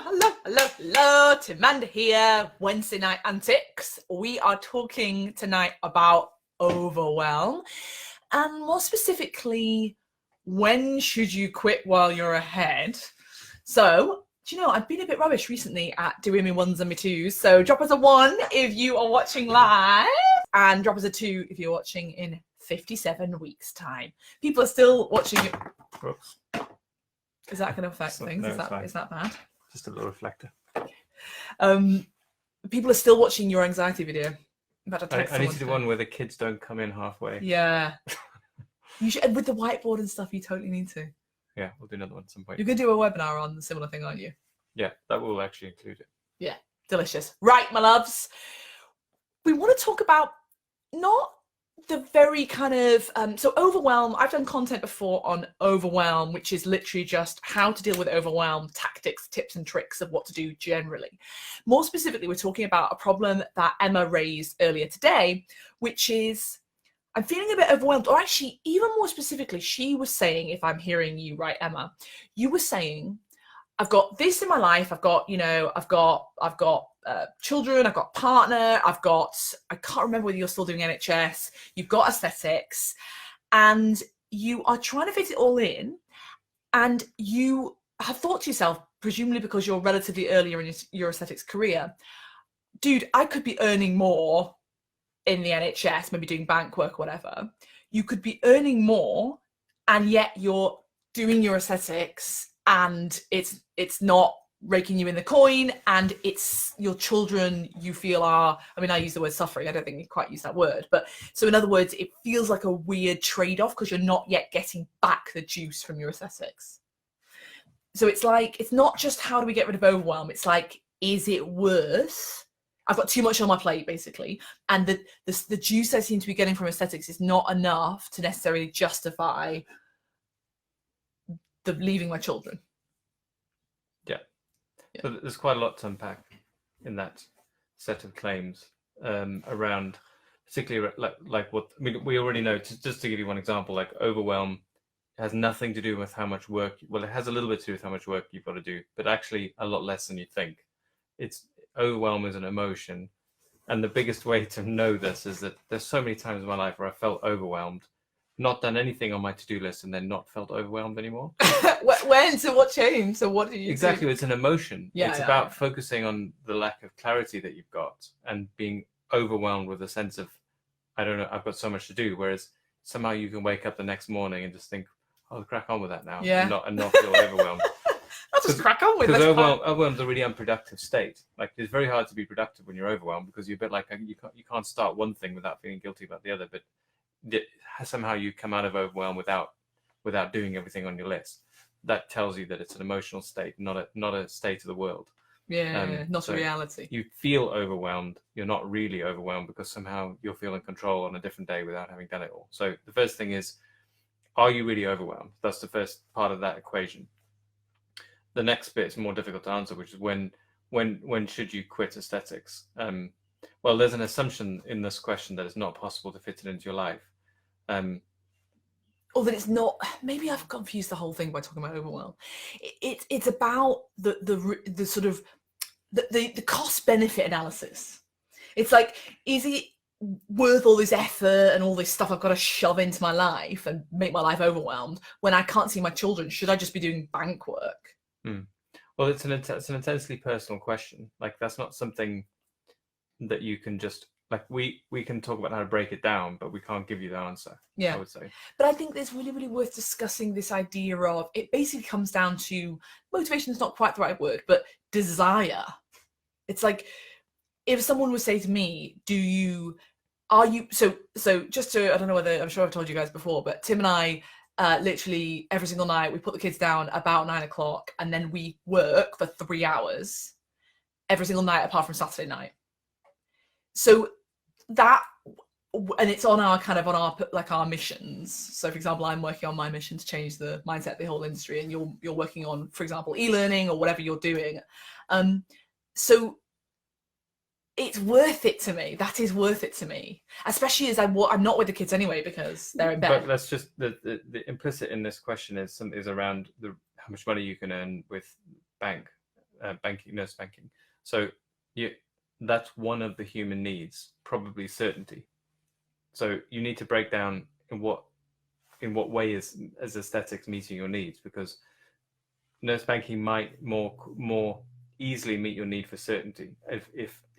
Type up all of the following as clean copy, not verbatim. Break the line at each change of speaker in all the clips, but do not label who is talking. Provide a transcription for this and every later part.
Hello, Tim Manda here, Wednesday Night Antics. We are talking tonight about overwhelm, and more specifically, when should you quit while you're ahead? So, do you know, I've been a bit rubbish recently at doing my ones and my twos, so drop us a 1 if you are watching live, and drop us a 2 if you're watching in 57 weeks' time. People are still watching it.
Whoops.
Is that going to affect things?
No,
is that bad?
Just a little reflector.
People are still watching your anxiety video.
I need to do one where the kids don't come in halfway.
Yeah. You should, with the whiteboard and stuff, you totally need to.
Yeah, we'll do another one at some point.
You're going to do a webinar on the similar thing, aren't you?
Yeah, that will actually include it.
Yeah, delicious. Right, my loves. We want to talk about not the very kind of, so overwhelm, I've done content before on overwhelm, which is literally just how to deal with overwhelm, tactics, tips and tricks of what to do generally. More specifically, we're talking about a problem that Emma raised earlier today, which is, I'm feeling a bit overwhelmed, or actually even more specifically, she was saying, if I'm hearing you right, Emma, you were saying, I've got this in my life. I've got, I've got children. I've got partner. I can't remember whether you're still doing NHS. You've got aesthetics, and you are trying to fit it all in. And you have thought to yourself, presumably because you're relatively earlier in your aesthetics career, dude, I could be earning more in the NHS, maybe doing bank work, or whatever. You could be earning more, and yet you're doing your aesthetics, and it's not raking you in the coin, and it's your children you feel are, I mean, I use the word suffering, I don't think you quite use that word, but so in other words, it feels like a weird trade-off because you're not yet getting back the juice from your aesthetics. So it's like, it's not just how do we get rid of overwhelm, it's like, is it worth, I've got too much on my plate basically, and the juice I seem to be getting from aesthetics is not enough to necessarily justify the leaving my children.
Yeah. So there's quite a lot to unpack in that set of claims around, particularly like what, I mean, we already know, just to give you one example, like overwhelm has nothing to do with how much work, well, it has a little bit to do with how much work you've got to do, but actually a lot less than you think. Overwhelm is an emotion. And the biggest way to know this is that there's so many times in my life where I felt overwhelmed, not done anything on my to-do list, and then not felt overwhelmed anymore.
When? So what changed? So what did you
Exactly,
do?
it's an emotion.
Yeah,
it's about focusing on the lack of clarity that you've got and being overwhelmed with a sense of, I don't know, I've got so much to do. Whereas somehow you can wake up the next morning and just think, I'll crack on with that now, and not feel overwhelmed.
I'll just crack on with it.
Because overwhelm's a really unproductive state. Like, it's very hard to be productive when you're overwhelmed because you're a bit like, you can't start one thing without feeling guilty about the other, but somehow you come out of overwhelm without doing everything on your list. That tells you that it's an emotional state, not a state of the world.
Yeah, not a reality.
You feel overwhelmed. You're not really overwhelmed because somehow you'll feel in control on a different day without having done it all. So the first thing is, are you really overwhelmed? That's the first part of that equation. The next bit is more difficult to answer, which is when should you quit aesthetics? Well, there's an assumption in this question that it's not possible to fit it into your life.
Or that it's not, maybe I've confused the whole thing by talking about overwhelm. It's about the sort of the cost benefit analysis. It's like, is it worth all this effort and all this stuff I've got to shove into my life and make my life overwhelmed when I can't see my children? Should I just be doing bank work?
Well, it's an intensely personal question. Like, that's not something that you can just, like, we can talk about how to break it down, but we can't give you the answer.
Yeah,
I would say.
But I think it's really, really worth discussing this idea of, it basically comes down to, motivation is not quite the right word, but desire. It's like, if someone would say to me, so just to, I don't know whether, I'm sure I've told you guys before, but Tim and I, literally every single night, we put the kids down about 9 o'clock, and then we work for 3 hours every single night apart from Saturday night. So that, and it's on our missions. So for example, I'm working on my mission to change the mindset of the whole industry, and you're working on, for example, e-learning or whatever you're doing. So it's worth it to me. That is worth it to me, especially as I'm not with the kids anyway because they're in bed.
But that's just the implicit in this question is around how much money you can earn with bank. banking, nurse banking. So that's one of the human needs, probably certainty. So you need to break down in what way is aesthetics meeting your needs, because nurse banking might more easily meet your need for certainty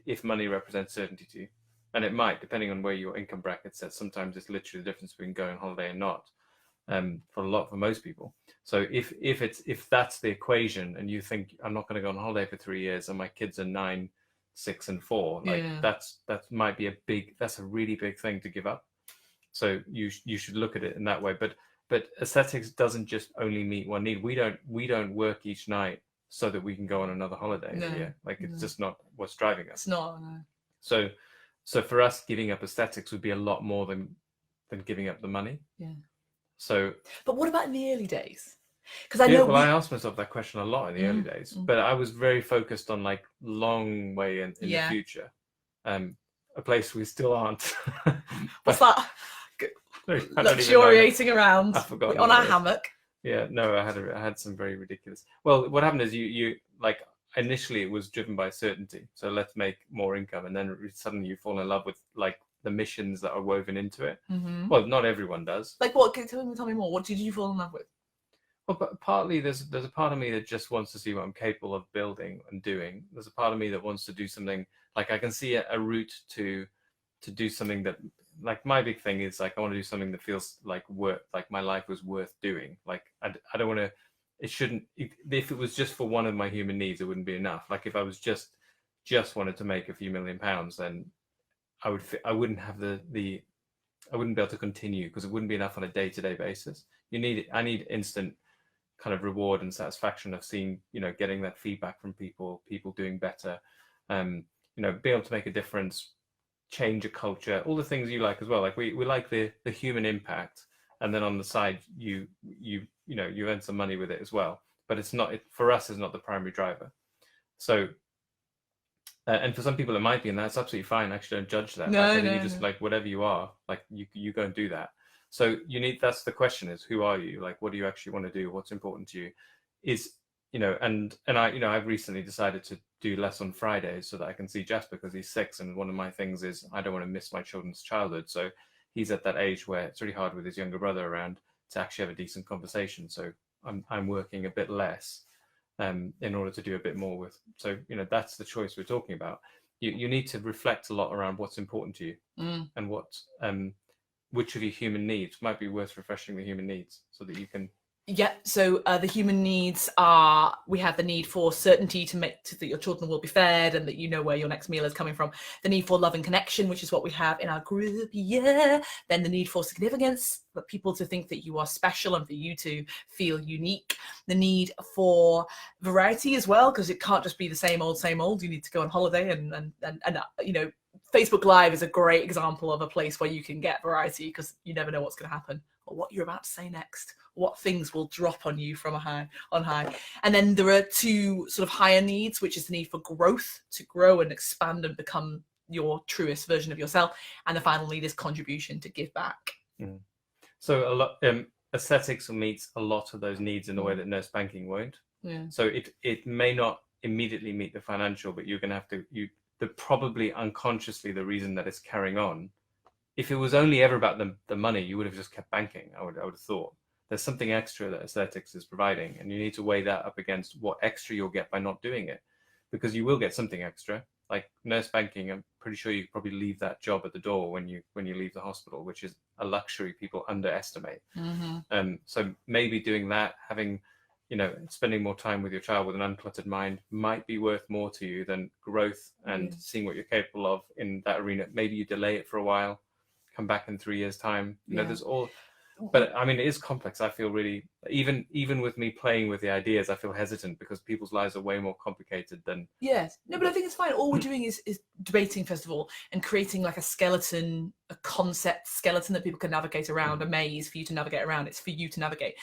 if money represents certainty to you, and it might, depending on where your income bracket sets. Sometimes it's literally the difference between going on holiday and not, for most people. So if that's the equation, and you think, I'm not going to go on holiday for 3 years, and my kids are 9, 6, and 4, like that might be that's a really big thing to give up. So you should look at it in that way. But aesthetics doesn't just only meet one need. We don't work each night so that we can go on another holiday in a year. Like, it's just not what's driving us.
It's not. No.
So for us, giving up aesthetics would be a lot more than giving up the money.
Yeah.
So.
But what about in the early days? Because I know.
Well, I asked myself that question a lot in the early days, but I was very focused on like long way in the future. A place we still aren't.
What's that? Luxuriating around on our hammock.
Yeah, no, I had some very ridiculous. Well, what happened is you like, initially it was driven by certainty. So let's make more income, and then suddenly you fall in love with like the missions that are woven into it. Mm-hmm. Well, not everyone does.
Like what? Tell me more. What did you fall in love with?
Well, but partly there's a part of me that just wants to see what I'm capable of building and doing. There's a part of me that wants to do something, like I can see a route to do something that, like, my big thing is like, I want to do something that feels like my life was worth doing. Like I don't want to, it shouldn't, if it was just for one of my human needs, it wouldn't be enough. Like if I was just wanted to make a few £1 million, then I wouldn't have I wouldn't be able to continue, because it wouldn't be enough on a day-to-day basis. I need instant kind of reward and satisfaction of seeing, getting that feedback from people doing better, being able to make a difference, change a culture, all the things you like as well. Like we like the human impact, and then on the side you earn some money with it as well. But for us, it's not the primary driver. So and for some people it might be, and that's absolutely fine. Actually, don't judge that. You just like whatever you are, like you go and do that. So that's the question, is who are you? Like, what do you actually want to do? What's important to you? And I've recently decided to do less on Fridays so that I can see Jasper, because he's 6. And one of my things is I don't want to miss my children's childhood. So he's at that age where it's really hard with his younger brother around to actually have a decent conversation. So I'm working a bit less in order to do a bit more with. So, that's the choice we're talking about. You need to reflect a lot around what's important to you and which of your human needs might be worth refreshing the human needs so that you can.
Yeah, so the human needs are, we have the need for certainty to make that your children will be fed and that you know where your next meal is coming from. The need for love and connection, which is what we have in our group, Then the need for significance, for people to think that you are special and for you to feel unique. The need for variety as well, because it can't just be the same old. You need to go on holiday and Facebook Live is a great example of a place where you can get variety, because you never know what's going to happen or what you're about to say next, what things will drop on you from on high. And then there are 2 sort of higher needs, which is the need for growth, to grow and expand and become your truest version of yourself. And the final need is contribution, to give back.
Mm. So a lot, aesthetics meets a lot of those needs in the way that nurse banking won't. Yeah. So it may not immediately meet the financial, but you're going to have to, probably unconsciously the reason that it's carrying on. If it was only ever about the money, you would have just kept banking. I would have thought there's something extra that aesthetics is providing, and you need to weigh that up against what extra you'll get by not doing it, because you will get something extra. Like nurse banking, I'm pretty sure you probably leave that job at the door when you leave the hospital, which is a luxury people underestimate. Mm-hmm. So maybe doing that, having spending more time with your child with an uncluttered mind might be worth more to you than growth and seeing what you're capable of in that arena. Maybe you delay it for a while, come back in 3 years' time. There's all, but I mean, it is complex. I feel really, even with me playing with the ideas, I feel hesitant because people's lives are way more complicated than.
Yes, no, but I think it's fine. All we're doing is debating, first of all, and creating like a skeleton, a concept skeleton that people can navigate around, a maze for you to navigate around. It's for you to navigate.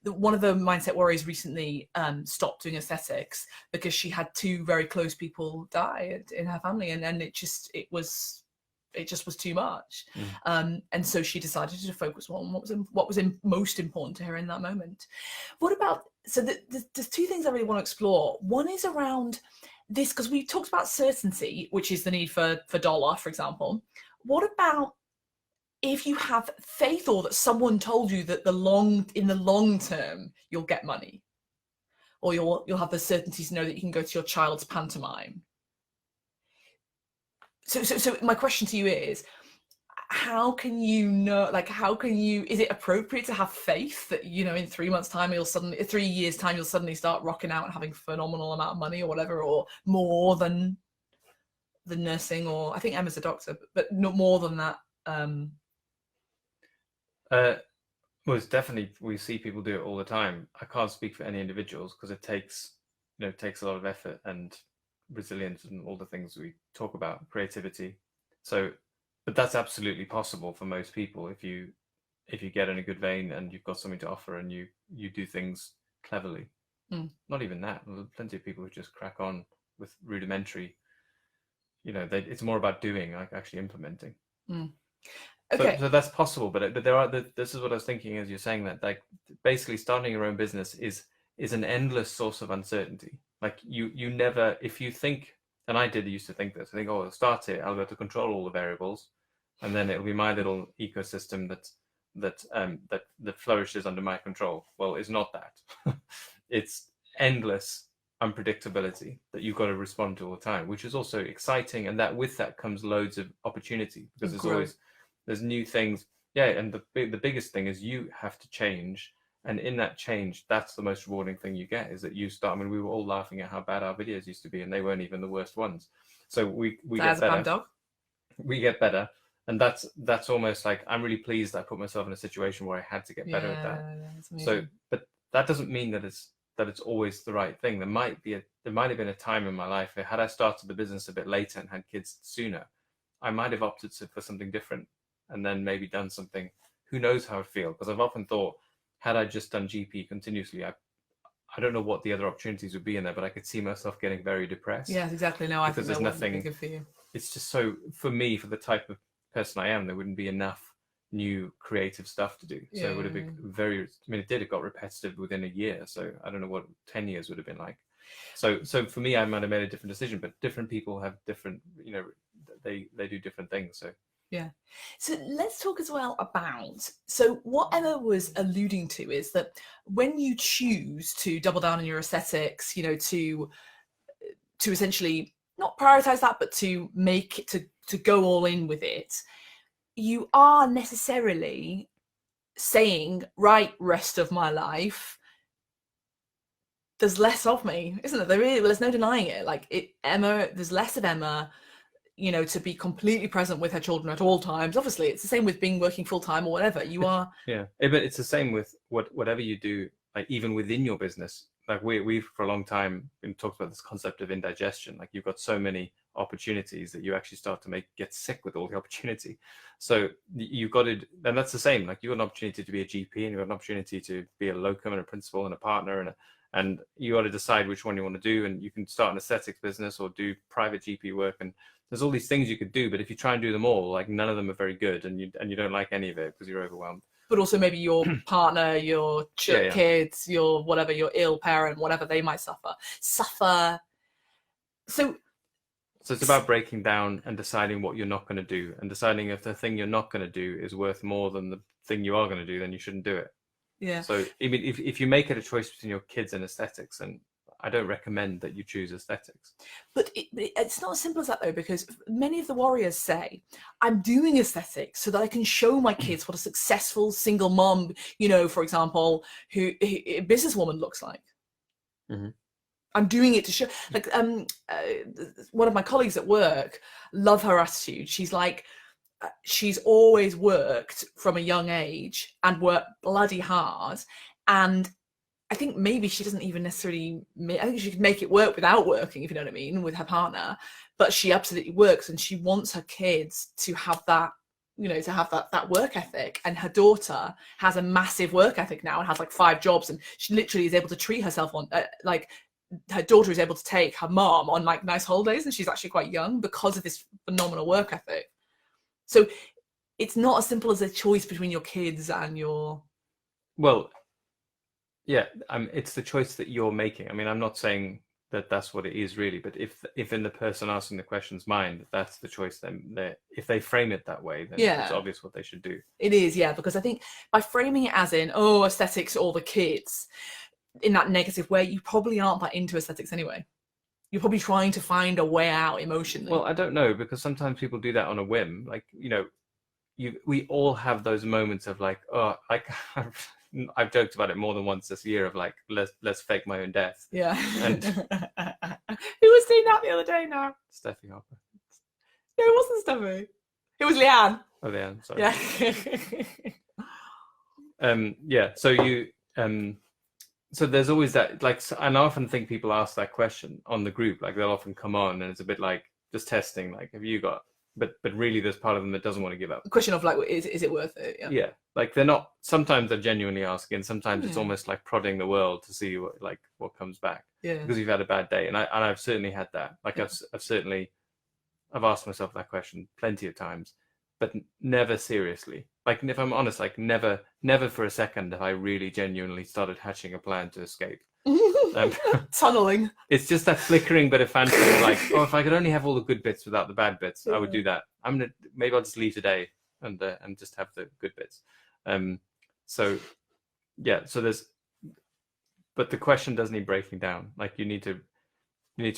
One of the mindset warriors recently stopped doing aesthetics because she had 2 very close people die in her family, and it was it just was too much.
Mm.
And so she decided to focus on what was most important to her in that moment. What about, so there's two things I really want to explore. One is around this, because we talked about certainty, which is the need for dollar, for example. What about if you have faith, or that someone told you that in the long term you'll get money, or you'll have the certainty to know that you can go to your child's pantomime? So my question to you is, how can you know, like, is it appropriate to have faith that, you know, in 3 months time 3 years time you'll suddenly start rocking out and having a phenomenal amount of money or whatever, or more than the nursing, or I think Emma's a doctor, but not more than that?
Well, it's definitely, we see people do it all the time. I can't speak for any individuals because it takes a lot of effort and resilience and all the things we talk about, creativity. So, but that's absolutely possible for most people if you get in a good vein and you've got something to offer and you do things cleverly. Not even that. There's plenty of people who just crack on with rudimentary. It's more about doing, like actually implementing.
Okay.
So that's possible, but this is what I was thinking as you're saying that, like, basically starting your own business is an endless source of uncertainty. Like you never, if you think, and I used to think this, I think, oh, I'll start it, I'll be able to control all the variables, and then it'll be my little ecosystem that flourishes under my control. Well, it's not that. It's endless unpredictability that you've got to respond to all the time, which is also exciting, and that with that comes loads of opportunity, because there's new things. Yeah, and the biggest thing is you have to change, and in that change, that's the most rewarding thing you get, is that you start. I mean, we were all laughing at how bad our videos used to be, and they weren't even the worst ones. So we get better. We get better, and that's almost like, I'm really pleased I put myself in a situation where I had to get better at that. So, but that doesn't mean that it's always the right thing. There might have been a time in my life where, had I started the business a bit later and had kids sooner, I might have opted for something different, and then maybe done something. Who knows how I'd feel? Because I've often thought, had I just done GP continuously, I don't know what the other opportunities would be in there, but I could see myself getting very depressed.
Yes, exactly. No, I think there's nothing good for you.
It's just, so for me, for the type of person I am, there wouldn't be enough new creative stuff to do. So it would have been it got repetitive within a year. So I don't know what 10 years would have been like. So for me, I might have made a different decision, but different people have different, they do different things. So
yeah. So let's talk as well about, so what Emma was alluding to is that when you choose to double down on your aesthetics, to essentially not prioritize that, but to make it, to go all in with it, you are necessarily saying, right, rest of my life, there's less of me, isn't there? There's no denying it. Like Emma, there's less of Emma, to be completely present with her children at all times. Obviously, it's the same with working full time or whatever you are.
Yeah, but it's the same with whatever you do, like even within your business. Like we've for a long time been talked about this concept of indigestion. Like you've got so many opportunities that you actually start to get sick with all the opportunity. So you've got to, and that's the same. Like you've got an opportunity to be a GP, and you've got an opportunity to be a locum and a principal and a partner, and you got to decide which one you want to do. And you can start an aesthetics business or do private GP work, and there's all these things you could do. But if you try and do them all, like none of them are very good, and you don't like any of it because you're overwhelmed.
But also maybe your partner, your kids, your whatever, your ill parent, whatever, they might suffer. So
it's about breaking down and deciding what you're not going to do, and deciding if the thing you're not going to do is worth more than the thing you are going to do, then you shouldn't do it.
Yeah.
So I mean, if you make it a choice between your kids and aesthetics, and I don't recommend that you choose aesthetics.
But it's not as simple as that, though, because many of the warriors say, I'm doing aesthetics so that I can show my kids what a successful single mom, for example, who a businesswoman looks like.
Mm-hmm.
I'm doing it to show, like, one of my colleagues at work, love her attitude. She's like, she's always worked from a young age and worked bloody hard. And I think maybe she doesn't even necessarily, I think she could make it work without working, if you know what I mean, with her partner, but she absolutely works, and she wants her kids to have that, to have that work ethic. And her daughter has a massive work ethic now and has like 5 jobs, and she literally is able to treat herself on, like, her daughter is able to take her mom on like nice holidays, and she's actually quite young because of this phenomenal work ethic. So it's not as simple as a choice between your kids and your...
Well, yeah, it's the choice that you're making. I mean, I'm not saying that that's what it is really, but if in the person asking the question's mind, that's the choice, then if they frame it that way, then it's obvious what they should do.
It is, yeah, because I think by framing it as in, oh, aesthetics or the kids, in that negative way, you probably aren't that into aesthetics anyway. You're probably trying to find a way out emotionally.
Well, I don't know, because sometimes people do that on a whim. Like, we all have those moments of like, oh, I've joked about it more than once this year of like, let's fake my own death.
Yeah.
And
who was saying that the other day now?
Steffi Harper.
No, it wasn't Steffi. It was Leanne.
Oh, Leanne, sorry.
Yeah.
Yeah. So there's always that, like, and I often think people ask that question on the group, like they'll often come on and it's a bit like just testing, like, have you got, but really there's part of them that doesn't want to give up.
The question of like, is it worth it? Yeah.
Yeah. Like they're not, sometimes they're genuinely asking, sometimes it's almost like prodding the world to see what comes back.
Yeah.
Because you've had a bad day. And I've certainly had that. Like I've asked myself that question plenty of times, but never seriously. Like, if I'm honest, like never for a second have I really genuinely started hatching a plan to escape.
Tunneling.
It's just that flickering bit of fantasy, like, oh, if I could only have all the good bits without the bad bits, I would do that. Maybe I'll just leave today and just have the good bits. So but the question does need breaking down. Like you need to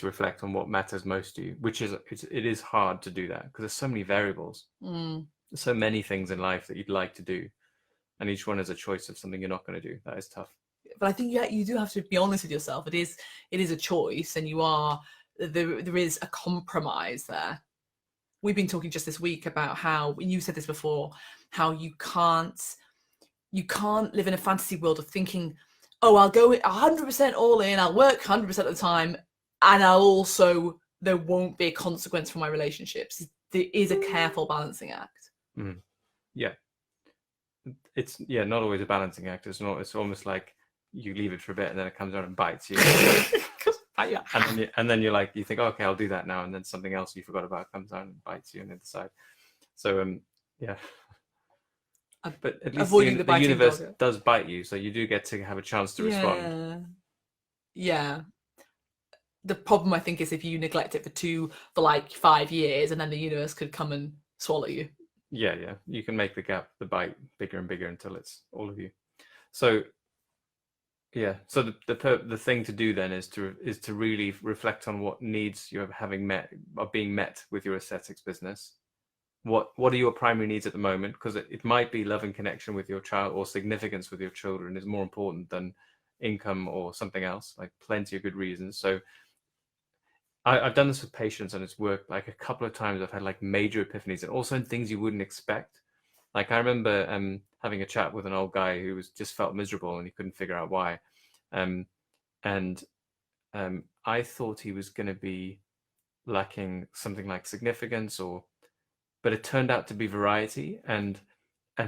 reflect on what matters most to you, which is it is hard to do that because there's so many variables. There's so many things in life that you'd like to do, and each one is a choice of something you're not going to do. That is tough.
But I think you do have to be honest with yourself. It is a choice, and there is a compromise there. We've been talking just this week about how, and you said this before, how you can't live in a fantasy world of thinking, oh, I'll go 100% all in, I'll work 100% of the time, and there won't be a consequence for my relationships. There is a careful balancing act.
Yeah. It's not always a balancing act. It's almost like you leave it for a bit and then it comes out and bites you. And then you think, oh, okay, I'll do that now, and then something else you forgot about comes out and bites you on the other side. So yeah. But at least the universe does bite you, so you do get to have a chance to respond.
Yeah. The problem, I think, is if you neglect it for like 5 years, and then the universe could come and swallow you.
Yeah. You can make the bite bigger and bigger until it's all of you. So yeah. So the thing to do then is to really reflect on what needs you're being met with your aesthetics business. What are your primary needs at the moment? Because it might be love and connection with your child, or significance with your children is more important than income or something else. Like plenty of good reasons. So I've done this with patients, and it's worked. Like a couple of times I've had like major epiphanies, and also in things you wouldn't expect. Like I remember having a chat with an old guy who just felt miserable and he couldn't figure out why. I thought he was going to be lacking something like significance, but it turned out to be variety, and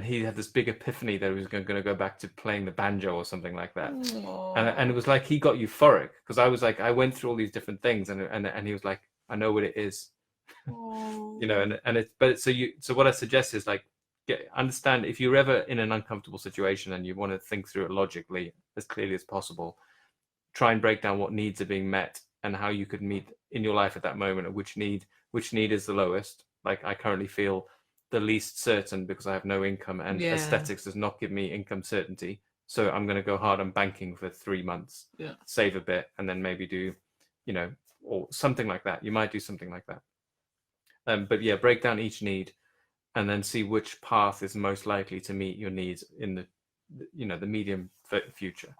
he had this big epiphany that he was going to go back to playing the banjo or something like that. And it was like he got euphoric, because I was like, I went through all these different things, and he was like, I know what it is. So what I suggest is like, understand if you're ever in an uncomfortable situation and you want to think through it logically as clearly as possible, try and break down what needs are being met and how you could meet in your life at that moment, and which need is the lowest. Like I currently feel the least certain because I have no income, and aesthetics does not give me income certainty. So I'm going to go hard on banking for 3 months, save a bit, and then maybe do, or something like that. You might do something like that. But yeah, break down each need, and then see which path is most likely to meet your needs in the medium future.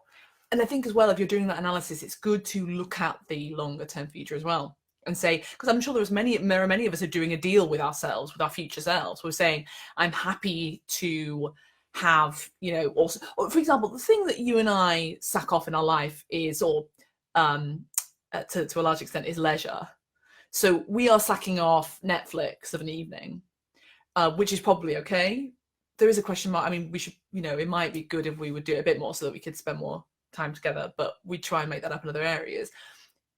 And I think as well, if you're doing that analysis, it's good to look at the longer term future as well, and say, because I'm sure there are many of us who are doing a deal with ourselves, with our future selves. We're saying, I'm happy to have, also, or for example, the thing that you and I sack off in our life is, to a large extent, is leisure. So we are sacking off Netflix of an evening, which is probably okay. There is a question mark. I mean, we should, it might be good if we would do it a bit more so that we could spend more time together, but we try and make that up in other areas.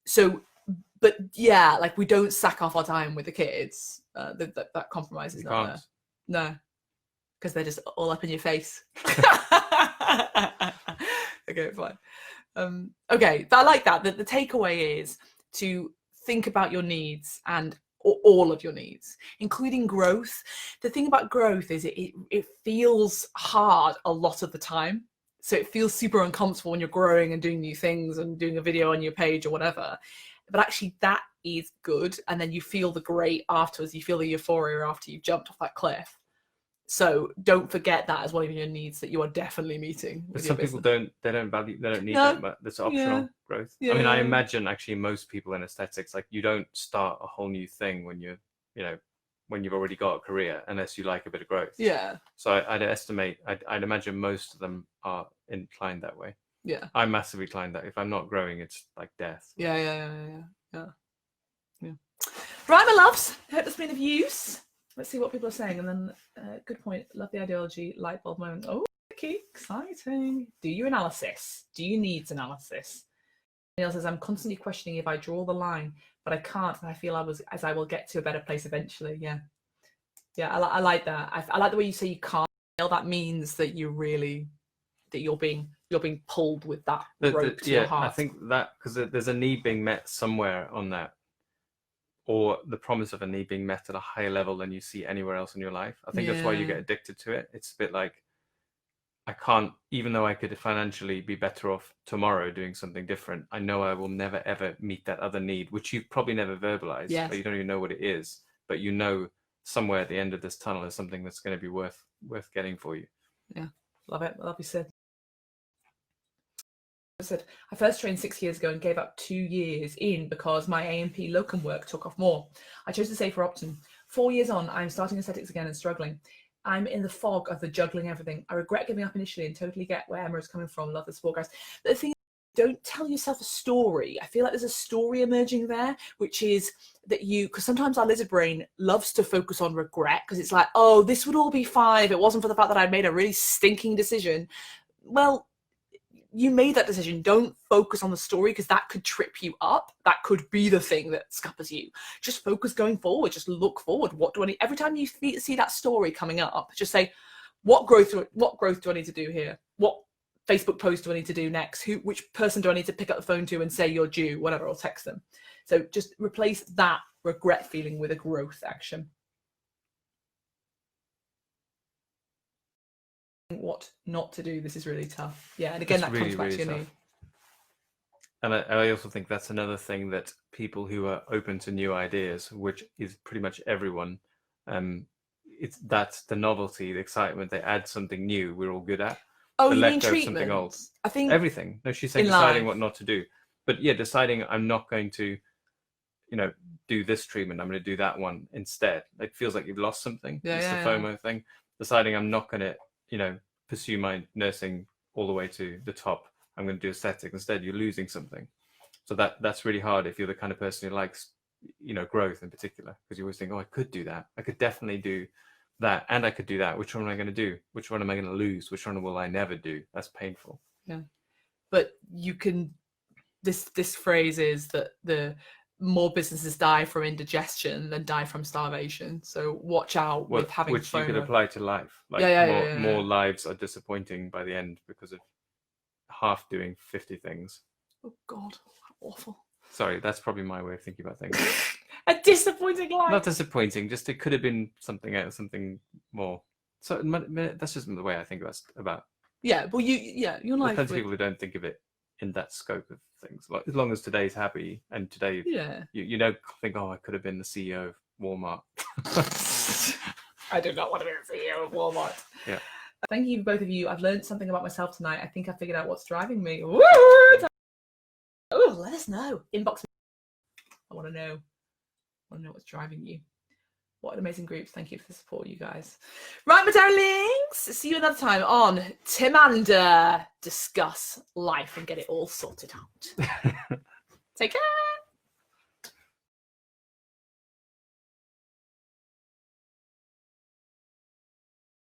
So, but yeah, like we don't sack off our time with the kids. That compromise is not there. No, because they're just all up in your face. Okay, fine. Okay, but I like that. The takeaway is to think about your needs and all of your needs, including growth. The thing about growth is it feels hard a lot of the time. So it feels super uncomfortable when you're growing and doing new things and doing a video on your page or whatever. But actually that is good. And then you feel the great afterwards. You feel the euphoria after you've jumped off that cliff. So don't forget that as one of your needs that you are definitely meeting.
But some people don't need
No.
that, but that's optional growth.
Yeah,
I mean, I
yeah.
imagine actually most people in aesthetics, like you don't start a whole new thing when when you've already got a career, unless you like a bit of growth.
Yeah.
So I'd imagine most of them are inclined that way.
Yeah.
I'm massively inclined that if I'm not growing, it's like death.
Yeah. Right, my loves. I hope it's been of use. Let's see what people are saying. And then, good point. Love the ideology. Light bulb moment. Oh, okay. Exciting. Do your analysis. Do your needs analysis. Neil says, I'm constantly questioning if I draw the line, but I can't. And I feel I will get to a better place eventually. Yeah. Yeah, I like that. I like the way you say you can't. That means that you're being pulled with that rope to your heart.
I think that because there's a need being met somewhere on that, or the promise of a need being met at a higher level than you see anywhere else in your life. I think that's why you get addicted to it. It's a bit like, I can't, even though I could financially be better off tomorrow doing something different, I know I will never ever meet that other need, which you've probably never verbalized, but you don't even know what it is. But you know somewhere at the end of this tunnel is something that's going to be worth getting for you.
Yeah, love it. Love you, Sid. I first trained 6 years ago and gave up 2 years in because my A&P locum work took off more. I chose to stay for Optum. 4 years on, I'm starting aesthetics again and struggling. I'm in the fog of the juggling everything. I regret giving up initially and totally get where Emma is coming from. Love the support, guys. But the thing is, don't tell yourself a story. I feel like there's a story emerging there, which is that because sometimes our lizard brain loves to focus on regret because it's like, oh, this would all be fine if it wasn't for the fact that I made a really stinking decision. Well, you made that decision. Don't focus on the story because that could trip you up. That could be the thing that scuppers you. Just focus going forward. Just look forward. What do I need? Every time you see that story coming up, just say, what growth do I need to do here? What Facebook post do I need to do next? Which person do I need to pick up the phone to and say you're due? Whatever, or text them. So just replace that regret feeling with a growth action. What not to do. This is really tough. Yeah, and again, that comes back to your need.
And I also think that's another thing that people who are open to new ideas, which is pretty much everyone, that's the novelty, the excitement. They add something new. We're all good at.
Oh, you mean treatment?
I think everything. No, she's saying deciding what not to do. But yeah, deciding I'm not going to, do this treatment. I'm going to do that one instead. It feels like you've lost something. It's the FOMO thing. Deciding I'm not going to pursue my nursing all the way to the top. I'm going to do aesthetics instead. You're losing something. So that's really hard if you're the kind of person who likes, growth in particular, because you always think, oh, I could do that. I could definitely do that. And I could do that. Which one am I going to do? Which one am I going to lose? Which one will I never do? That's painful.
Yeah. But you can, this phrase is that the more businesses die from indigestion than die from starvation. So watch out with having
which
FOMO.
You could apply to life. More lives are disappointing by the end because of half doing 50 things.
Oh God, awful.
Sorry, that's probably my way of thinking about things.
A disappointing life.
Not disappointing, just it could have been something else, something more. So that's just the way I think about.
Yeah, well, your life.
Depends on people who don't think of it in that scope of things. Like, as long as today's happy and today, you don't think, oh, I could have been the CEO of Walmart.
I do not want to be the CEO of Walmart.
Yeah.
Thank you, both of you. I've learned something about myself tonight. I think I figured out what's driving me. Woo! Oh, let us know. Inbox me. I want to know. What's driving you. What an amazing group. Thank you for the support, you guys. Right, my darlings. See you another time on Timanda. Discuss life and get it all sorted out. Take care.